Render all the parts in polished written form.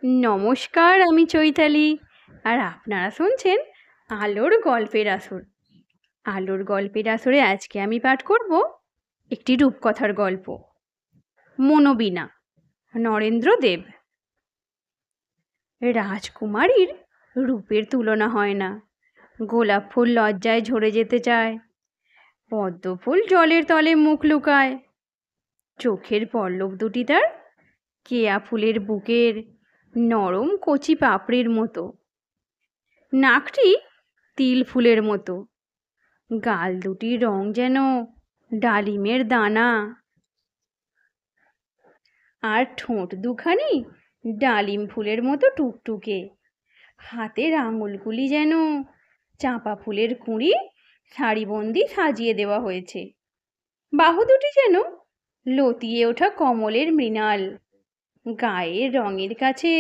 নমস্কার, আমি চৈতালি। আর আপনারা শুনছেন আলোর গল্পের আসর। আলোর গল্পের আসরে আজকে আমি পাঠ করব একটি রূপকথার গল্প, মনোবীণা, নরেন্দ্র দেব। রাজকুমারীর রূপের তুলনা হয় না। গোলাপ ফুল লজ্জায় ঝরে যেতে চায়, পদ্ম ফুল জলের তলে মুখ লুকায়। চোখের পল্লব দুটি তার কেয়া ফুলের বুকের নরম কচি পাপড়ির মতো, নাকটি তিল ফুলের মতো, গাল দুটির রং যেন ডালিমের দানা, আর ঠোঁট দুখানি ডালিম ফুলের মতো টুকটুকে। হাতের আঙুলগুলি যেন চাঁপা ফুলের কুঁড়ি সারিবন্দি সাজিয়ে দেওয়া হয়েছে। বাহু দুটি যেন লতিয়ে ওঠা কমলের মৃণাল। গায়ের রঙের কাছে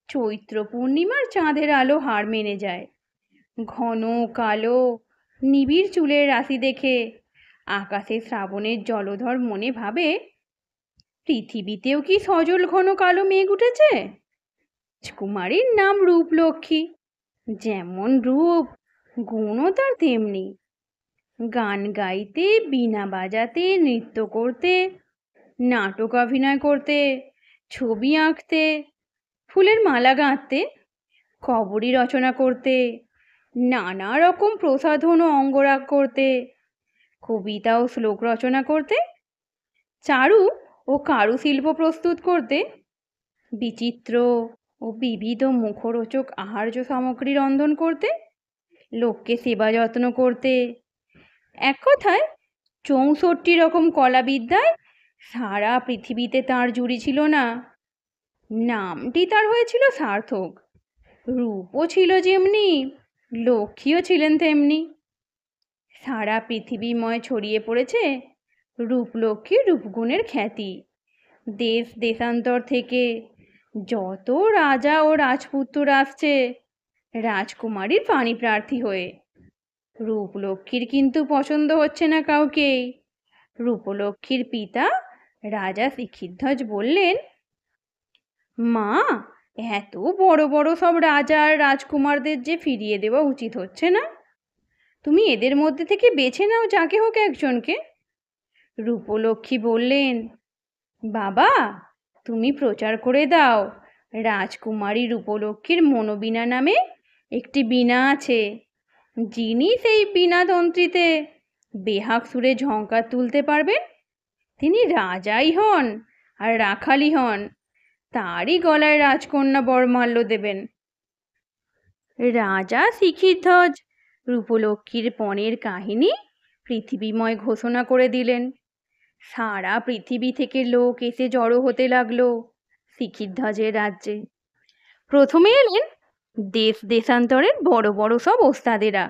চৈত্র পূর্ণিমার চাঁদের আলো হার মেনে যায়। ঘন কালো নিবিড় চুলের রাশি দেখে আকাশে শ্রাবণের জলধর মনে ভাবে, পৃথিবীতেও কি সজল ঘন কালো মেঘ উঠেছে? রাজকুমারীর নাম রূপলক্ষ্মী। যেমন রূপ, গুণও তার তেমনি। গান গাইতে, বীণা বাজাতে, নৃত্য করতে, নাটক অভিনয় করতে, ছবি আঁকতে, ফুলের মালা গাঁথতে, কবরী রচনা করতে, নানা রকম প্রসাধন ও অঙ্গরাগ করতে, কবিতা ও শ্লোক রচনা করতে, চারু ও কারুশিল্প প্রস্তুত করতে, বিচিত্র ও বিবিধ মুখরোচক আহার্য সামগ্রী রন্ধন করতে, লোককে সেবা যত্ন করতে, এক কথায় ৬৪ রকম কলাবিদ্যায় সারা পৃথিবীতে তার জুড়ি ছিল না। নামটি তার হয়েছিল সার্থক। রূপও ছিল যেমনি, লক্ষ্মীও ছিলেন তেমনি। সারা পৃথিবীময় ছড়িয়ে পড়েছে রূপলক্ষ্মীর রূপগুণের খ্যাতি। দেশ দেশান্তর থেকে যত রাজা ও রাজপুত্র আসছে রাজকুমারীর পাণিপ্রার্থী হয়ে। রূপলক্ষ্মীর কিন্তু পছন্দ হচ্ছে না কাউকেই। রূপলক্ষ্মীর পিতা রাজা শিখিধ্বজ বললেন, মা, এত বড় বড় সব রাজা আর রাজকুমারদের যে ফিরিয়ে দেওয়া উচিত হচ্ছে না? তুমি এদের মধ্যে থেকে বেছে নাও যাকে হোক একজনকে। রূপলক্ষ্মী বললেন, বাবা, তুমি প্রচার করে দাও রাজকুমারী রূপলক্ষ্মীর মনোবীণা নামে একটি বীণা আছে। যিনি সেই বীণা তন্ত্রীতে বেহাগ সুরে ঝঙ্কার তুলতে পারবেন তিনি রাজাই হন আর রাখালি হন, তারই গলায় রাজকন্যা বরমাল্য দেবেন। রাজা শিখিধ্বজ রূপলক্ষ্মীর পণের কাহিনী পৃথিবীময় ঘোষণা করে দিলেন। সারা পৃথিবী থেকে লোক এসে জড়ো হতে লাগলো শিখিধ্বজের রাজ্যে। প্রথমে এলেন দেশ দেশান্তরের বড় বড় সব ওস্তাদেরা।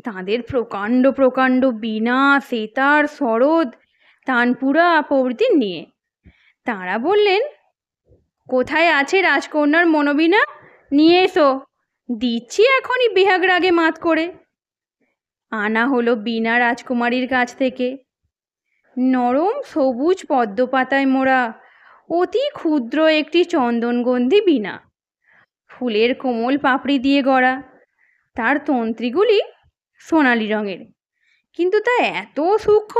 তাঁদের প্রকাণ্ড প্রকাণ্ড বীণা, সেতার, সরোদ, তানপুরা প্রভৃতি নিয়ে। তাঁরা বললেন, কোথায় আছে রাজকন্যার মনোবীণা? নিয়ে এসো, দিচ্ছি এখনই বেহাগ রাগে মাত করে। আনা হলো বীণা রাজকুমারীর কাছ থেকে। নরম সবুজ পদ্ম পাতায় মোড়া অতি ক্ষুদ্র একটি চন্দনগন্ধি বীণা, ফুলের কোমল পাপড়ি দিয়ে গড়া। তার তন্ত্রীগুলি সোনালি রঙের, কিন্তু তা এত সূক্ষ্ম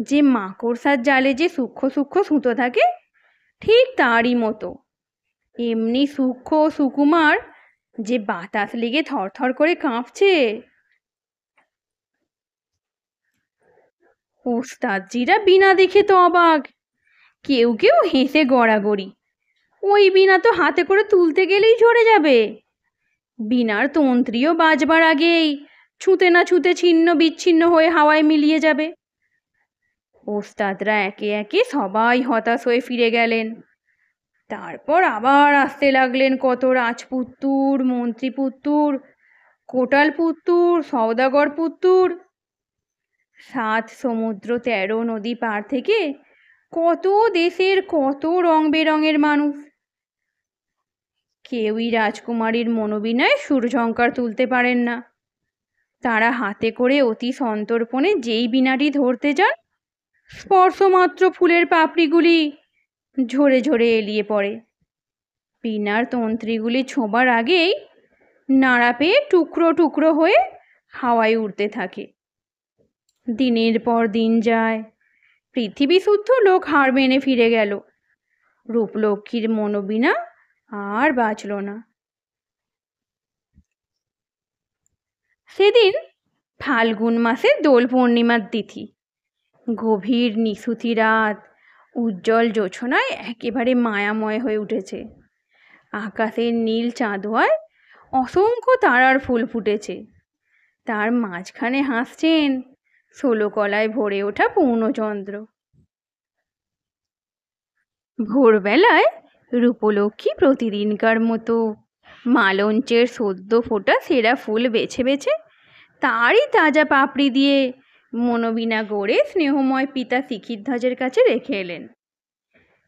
যে মাকড়সার জালে যে সূক্ষ্ম সূক্ষ্ম সুতো থাকে ঠিক তারই মতো। এমনি সূক্ষ্ম সুকুমার যে বাতাস লেগে থরথর করে কাঁপছে। ওস্তাদজিরা বীণা দেখে তো অবাক, কেউ কেউ হেসে গড়াগড়ি। ওই বীণা তো হাতে করে তুলতে গেলেই ঝরে যাবে। বীণার তন্ত্রীও বাজবার আগেই ছুঁতে না ছুঁতে ছিন্ন বিচ্ছিন্ন হয়ে হাওয়ায় মিলিয়ে যাবে। ওস্তাদরা একে একে সবাই হতাশ হয়ে ফিরে গেলেন। তারপর আবার আসতে লাগলেন কত রাজপুত্তুর, মন্ত্রীপুত্তুর, কোটাল পুত্তুর, সওদাগর পুত্তুর। ৭ সমুদ্র ১৩ নদী পার থেকে কত দেশের কত রং বেরঙের মানুষ। কেউই রাজকুমারীর মনোবীণায় সুরঝঙ্কার তুলতে পারেন না। তারা হাতে করে অতি সন্তর্পণে যেই বীণাটি ধরতে যান, স্পর্শমাত্র ফুলের পাপড়িগুলি ঝরে ঝরে এলিয়ে পড়ে। বীণার তন্ত্রীগুলি ছোঁবার আগেই নাড়া পেয়ে টুকরো টুকরো হয়ে হাওয়ায় উড়তে থাকে। দিনের পর দিন যায়, পৃথিবী শুদ্ধ লোক হার মেনে ফিরে গেল। রূপলক্ষ্মীর মনোবীণা আর বাঁচল না। সেদিন ফাল্গুন মাসের দোল পূর্ণিমার তিথি। গভীর নিশুতি রাত উজ্জ্বল জোছনায় একেবারে মায়াময় হয়ে উঠেছে। আকাশের নীল চাঁদোয়ায় অসংখ্য তারার ফুল ফুটেছে। তার মাঝখানে হাসছেন 16 কলায় ভরে ওঠা পূর্ণচন্দ্র। ভোরবেলায় রূপলক্ষ্মী প্রতিদিনকার মতো মালঞ্চের সদ্য ফোটা সেরা ফুল বেছে বেছে তারই তাজা পাপড়ি দিয়ে মনোবীণা গড়ে স্নেহময় পিতা শিখিরধ্বজের কাছে রেখে এলেন।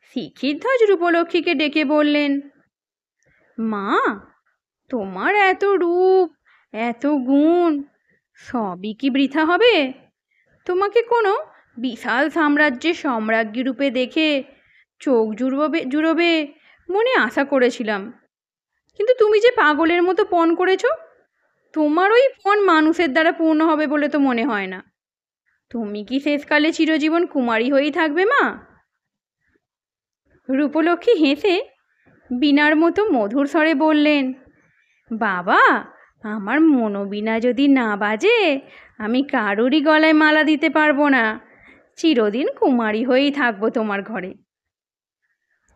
শিখিরধ্বজ রূপলক্ষ্মীকে ডেকে বললেন, মা, তোমার এত রূপ, এত গুণ, সবই কি বৃথা হবে? তোমাকে কোনো বিশাল সাম্রাজ্যের সম্রাজ্ঞী রূপে দেখে চোখ জুড়োবে মনে আশা করেছিলাম, কিন্তু তুমি যে পাগলের মতো পণ করেছ, তোমার ওই পণ মানুষের দ্বারা পূর্ণ হবে বলে তো মনে হয় না। তুমি কি শেষকালে চিরজীবন কুমারী হয়েই থাকবে মা? রূপলক্ষ্মী হেসে বীণার মতো মধুর স্বরে বললেন, বাবা, আমার মনোবীণা যদি না বাজে আমি কারোরই গলায় মালা দিতে পারবো না। চিরদিন কুমারী হয়েই থাকবো তোমার ঘরে।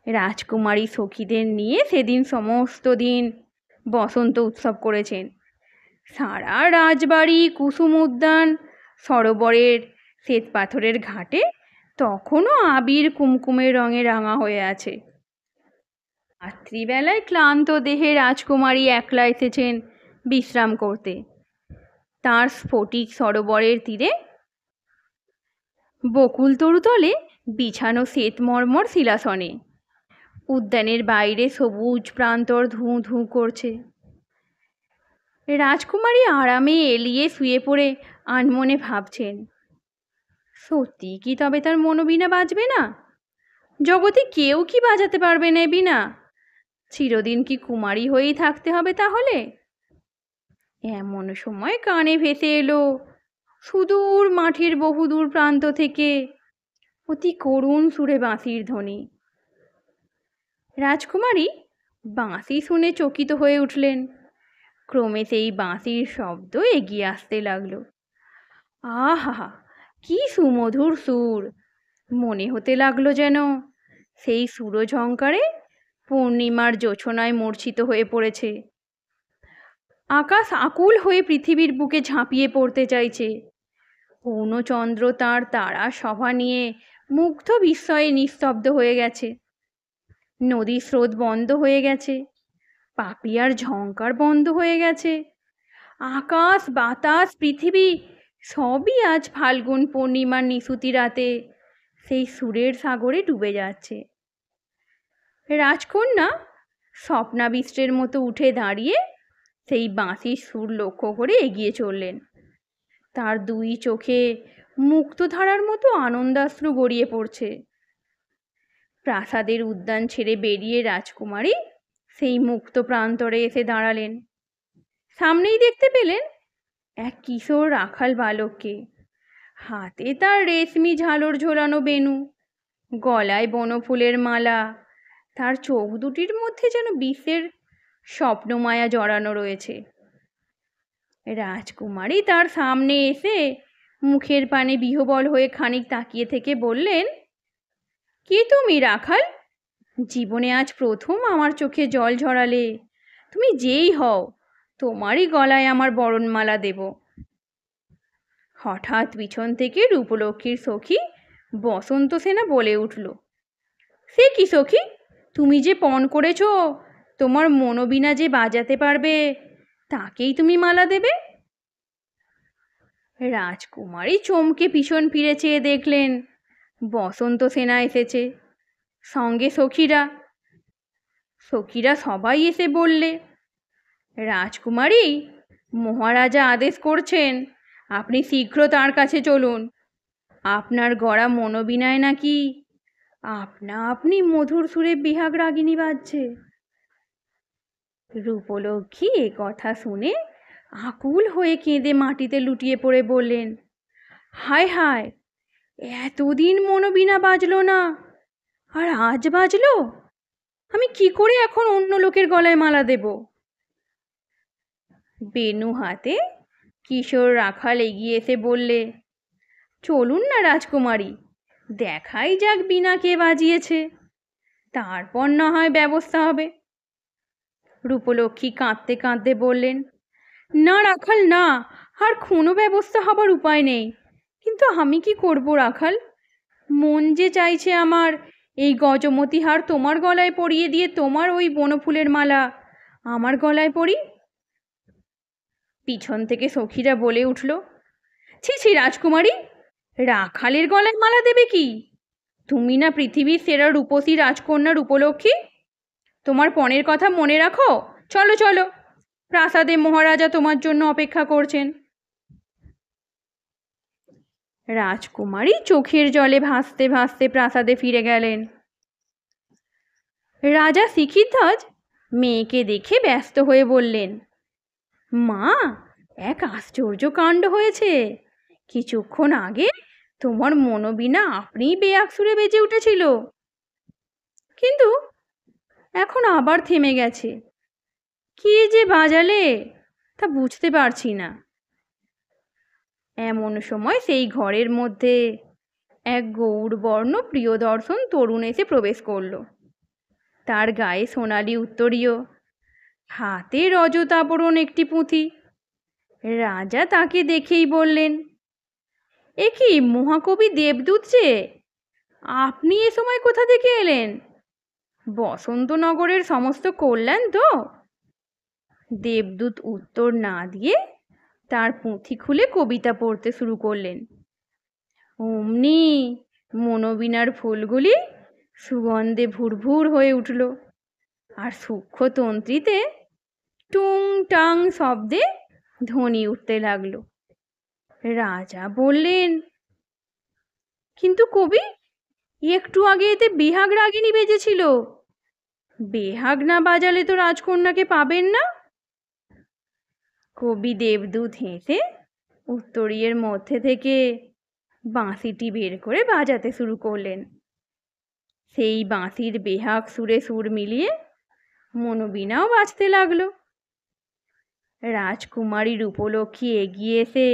রাজকুমারী সখীদের নিয়ে সেদিন সমস্ত দিন বসন্ত উৎসব করেছেন। সারা রাজবাড়ি, কুসুম উদ্যান, সরোবরের শ্বেত পাথরের ঘাটে তখনও আবির কুমকুমের রঙে রাঙা হয়ে আছে। রাত্রিবেলায় ক্লান্ত দেহে রাজকুমারী একলা এসেছেন বিশ্রাম করতে। তার স্ফটিক সরোবরের তীরে বকুল তরুতলে বিছানো শ্বেতমর্মর শিলাসনে। উদ্যানের বাইরে সবুজ প্রান্তর ধুঁ ধুঁ করছে। রাজকুমারী আরামে এলিয়ে শুয়ে পড়ে আনমনে ভাবছেন, সত্যি কি তবে তার মনোবীণা বাজবে না? জগতে কেউ কি বাজাতে পারবে না বীণা? চিরদিন কি কুমারী হয়েই থাকতে হবে তাহলে? এমন সময় কানে ভেসে এলো সুদূর মাঠের বহুদূর প্রান্ত থেকে অতি করুণ সুরে বাঁশির ধ্বনি। রাজকুমারী বাঁশি শুনে চকিত হয়ে উঠলেন। ক্রমে সেই বাঁশির শব্দ এগিয়ে আসতে লাগলো। আহা, কি সুমধুর সুর! মনে হতে লাগলো যেন সেই সুরঝঙ্কারে পূর্ণিমার জোছনায় মূর্ছিত হয়ে পড়েছে। আকাশ আকুল হয়ে পৃথিবীর বুকে ঝাঁপিয়ে পড়তে চাইছে। পূর্ণচন্দ্র তার তারা সভা নিয়ে মুগ্ধ বিস্ময়ে নিস্তব্ধ হয়ে গেছে। নদীর স্রোত বন্ধ হয়ে গেছে, পাপিয়ার ঝঙ্কার বন্ধ হয়ে গেছে। আকাশ, বাতাস, পৃথিবী সবই আজ ফাল্গুন পূর্ণিমার নিশুতি রাতে সেই সুরের সাগরে ডুবে যাচ্ছে। রাজকন্যা স্বপ্নাবিষ্টের মতো উঠে দাঁড়িয়ে সেই বাঁশির সুর লক্ষ্য করে এগিয়ে চললেন। তার দুই চোখে মুক্তধারার মতো আনন্দাশ্রু গড়িয়ে পড়ছে। প্রাসাদের উদ্যান ছেড়ে বেরিয়ে রাজকুমারী সেই মুক্ত প্রান্তরে এসে দাঁড়ালেন। সামনেই দেখতে পেলেন এক কিশোর রাখাল বালককে। হাতে তার রেশমি ঝালর ঝোলানো বেনু, গলায় বনফুলের মালা। তার চোখ দুটির মধ্যে যেন বিশ্বের স্বপ্নমায়া জড়ানো রয়েছে। রাজকুমারী তার সামনে এসে মুখের পানে বিহ্বল হয়ে খানিক তাকিয়ে থেকে বললেন, কে তুমি রাখাল? জীবনে আজ প্রথম আমার চোখে জল ঝরালে। তুমি যেই হও, তোমারই গলায় আমার বরণমালা দেব। হঠাৎ পিছন থেকে রূপলক্ষ্মীর সখী বসন্ত সেনা বলে উঠল, সে কি সখী, তুমি যে পণ করেছ তোমার মনোবীণা যে বাজাতে পারবে তাকেই তুমি মালা দেবে? রাজকুমারী চমকে পিছন ফিরে চেয়ে দেখলেন বসন্ত সেনা এসেছে, সঙ্গে সখীরা। সখীরা সবাই এসে বললে, রাজকুমারী, মহারাজা আদেশ করছেন আপনি শীঘ্র তার কাছে চলুন। আপনার গড়া মনোবীণায় নাকি আপনা আপনি মধুর সুরে বিহাগ রাগিনী বাজছে। রূপলক্ষ্মী এ কথা শুনে আকুল হয়ে কেঁদে মাটিতে লুটিয়ে পড়ে বললেন, হায় হায়, এতদিন মনোবীণা বাজলো না, আর আজ বাজলো! আমি কি করে এখন অন্য লোকের গলায় মালা দেব? বেনু হাতে কিশোর রাখাল এগিয়ে এসে বললে, চলুন না রাজকুমারী, দেখাই যাক বীণা কে বাজিয়েছে, তারপর না হয় ব্যবস্থা হবে। রূপলক্ষ্মী কাঁদতে কাঁদতে বললেন, না রাখাল না, আর কোনো ব্যবস্থা হবার উপায় নেই। কিন্তু আমি কি করব রাখাল? মন যে চাইছে আমার এই গজমতি হার তোমার গলায় পরিয়ে দিয়ে তোমার ওই বনফুলের মালা আমার গলায় পরি। পিছন থেকে সখীরা বলে উঠল, ছি ছি রাজকুমারী, রাখালের গলায় মালা দেবে কি? তুমি না পৃথিবীর সেরা রূপসী রাজকন্যা রূপলক্ষ্মী। তোমার পণের কথা মনে রাখো। চলো চলো, প্রাসাদে মহারাজা তোমার জন্য অপেক্ষা করছেন। রাজকুমারী চোখের জলে ভাসতে ভাসতে প্রাসাদে ফিরে গেলেন। রাজা শিখিধ্বজ মেয়েকে দেখে ব্যস্ত হয়ে বললেন, মা, এক আশ্চর্য কাণ্ড হয়েছে। কিছুক্ষণ আগে তোমার মনোবীণা আপনিই বেয়াক সুরে বেজে উঠেছিল, কিন্তু এখন আবার থেমে গেছে। কি যে বাজালে তা বুঝতে পারছি না। এমন সময় সেই ঘরের মধ্যে এক গৌরবর্ণ প্রিয়দর্শন তরুণ এসে প্রবেশ করল। তার গায়ে সোনালি উত্তরীয়, হাতে রজত আবরণ একটি পুঁথি। রাজা তাকে দেখেই বললেন, এ কি মহাকবি দেবদূত যে? আপনি এ সময় কোথা থেকে এলেন? বসন্তনগরের সমস্ত কল্যাণ তো? দেবদূত উত্তর না দিয়ে তার পুঁথি খুলে কবিতা পড়তে শুরু করলেন। অমনি মনোবীণার ফুলগুলি সুগন্ধে ভুরভুর হয়ে উঠল, আর সূক্ষ্ম তন্ত্রীতে টুং টাং শব্দে ধ্বনি উঠতে লাগলো। রাজা বললেন, কিন্তু কবি, একটু আগে এতে বেহাগ রাগিনী বেজেছিল। বেহাগ না বাজালে তো রাজকন্যাকে পাবেন না। কবি দেবদূত হেসে উত্তরীয়ের মধ্যে থেকে বাঁশিটি বের করে বাজাতে শুরু করলেন। সেই বাঁশির বেহাগ সুরে সুর মিলিয়ে মনোবীণাও বাজতে লাগলো। রাজকুমারী রূপলক্ষ্মী এগিয়ে এসে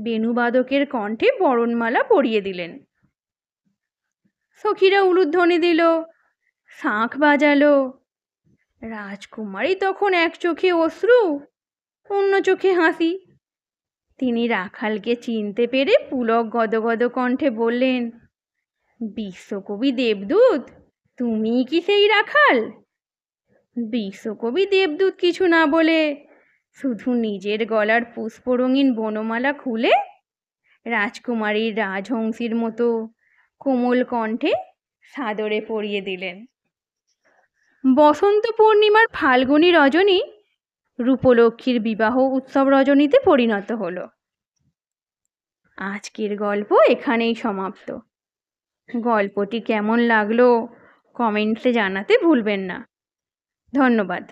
বেণুবাদকের কণ্ঠে বরণমালা পরিয়ে দিলেন। সখীরা উলুধ্বনি দিল, শাঁখ বাজালো। রাজকুমারী তখন এক চোখে অশ্রু, অন্য চোখে হাসি। তিনি রাখালকে চিনতে পেরে পুলক গদগদ কণ্ঠে বললেন, বিশ্বকবি দেবদূত, তুমিই কি সেই রাখাল? বিশ্বকবি দেবদূত কিছু না বলে শুধু নিজের গলার পুষ্পরঙিন বনমালা খুলে রাজকুমারীর রাজহংসীর মতো কোমল কণ্ঠে সাদরে পরিয়ে দিলেন। বসন্ত পূর্ণিমার ফাল্গুনী রজনী রূপলক্ষ্মীর বিবাহ উৎসব রজনীতে পরিণত হলো। আজকের গল্প এখানেই সমাপ্ত। গল্পটি কেমন লাগলো কমেন্টসে জানাতে ভুলবেন না। ধন্যবাদ।